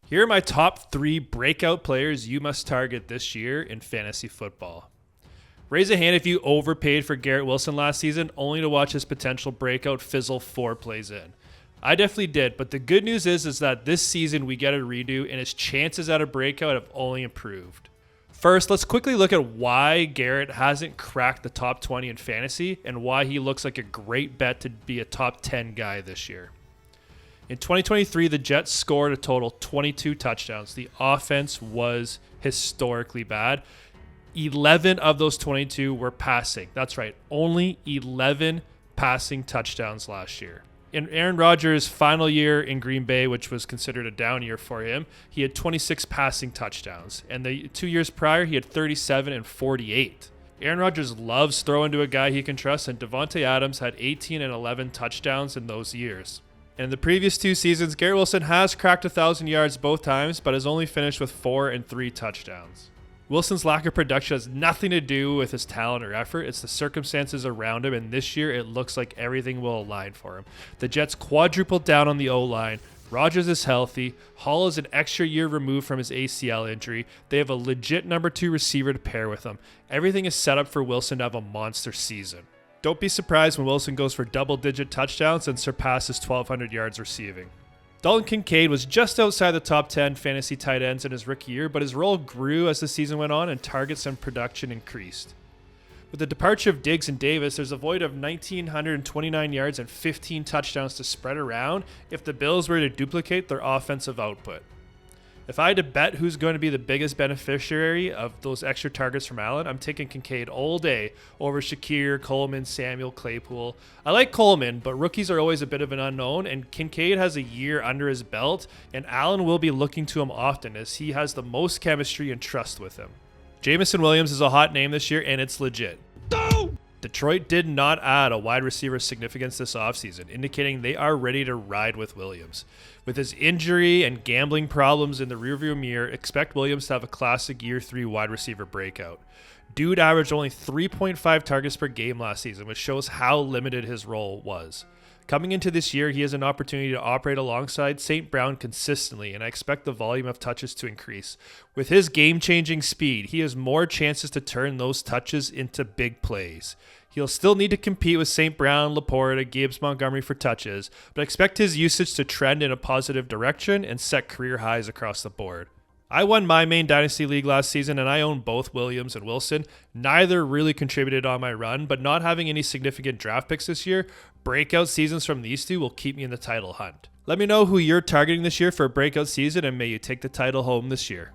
Here are my top 3 breakout players you must target this year in fantasy football. Raise a hand if you overpaid for Garrett Wilson last season only to watch his potential breakout fizzle 4 plays in. I definitely did, but the good news is that this season we get a redo and his chances at a breakout have only improved. First, let's quickly look at why Garrett hasn't cracked the top 20 in fantasy and why he looks like a great bet to be a top 10 guy this year. In 2023, the Jets scored a total 22 touchdowns. The offense was historically bad. 11 of those 22 were passing. That's right, only 11 passing touchdowns last year. In Aaron Rodgers' final year in Green Bay, which was considered a down year for him, he had 26 passing touchdowns. And the 2 years prior, he had 37 and 48. Aaron Rodgers loves throwing to a guy he can trust, and Davante Adams had 18 and 11 touchdowns in those years. And in the previous 2 seasons, Garrett Wilson has cracked 1,000 yards both times, but has only finished with 4 and 3 touchdowns. Wilson's lack of production has nothing to do with his talent or effort. It's the circumstances around him, and this year it looks like everything will align for him. The Jets quadrupled down on the O-line. Rodgers is healthy. Hall is an extra year removed from his ACL injury. They have a legit number 2 receiver to pair with him. Everything is set up for Wilson to have a monster season. Don't be surprised when Wilson goes for double-digit touchdowns and surpasses 1,200 yards receiving. Dalton Kincaid was just outside the top 10 fantasy tight ends in his rookie year, but his role grew as the season went on and targets and production increased. With the departure of Diggs and Davis, there's a void of 1,929 yards and 15 touchdowns to spread around if the Bills were to duplicate their offensive output. If I had to bet who's going to be the biggest beneficiary of those extra targets from Allen, I'm taking Kincaid all day over Shakir, Coleman, Samuel, Claypool. I like Coleman, but rookies are always a bit of an unknown, and Kincaid has a year under his belt, and Allen will be looking to him often as he has the most chemistry and trust with him. Jameson Williams is a hot name this year, and it's legit. Detroit did not add a wide receiver of significance this offseason, indicating they are ready to ride with Williams. With his injury and gambling problems in the rearview mirror, expect Williams to have a classic year 3 wide receiver breakout. Dude averaged only 3.5 targets per game last season, which shows how limited his role was. Coming into this year, he has an opportunity to operate alongside St. Brown consistently, and I expect the volume of touches to increase. With his game-changing speed, he has more chances to turn those touches into big plays. He'll still need to compete with St. Brown, Laporta, Gibbs, Montgomery for touches, but expect his usage to trend in a positive direction and set career highs across the board. I won my main Dynasty League last season, and I own both Williams and Wilson. Neither really contributed on my run, but not having any significant draft picks this year, breakout seasons from these 2 will keep me in the title hunt. Let me know who you're targeting this year for a breakout season, and may you take the title home this year.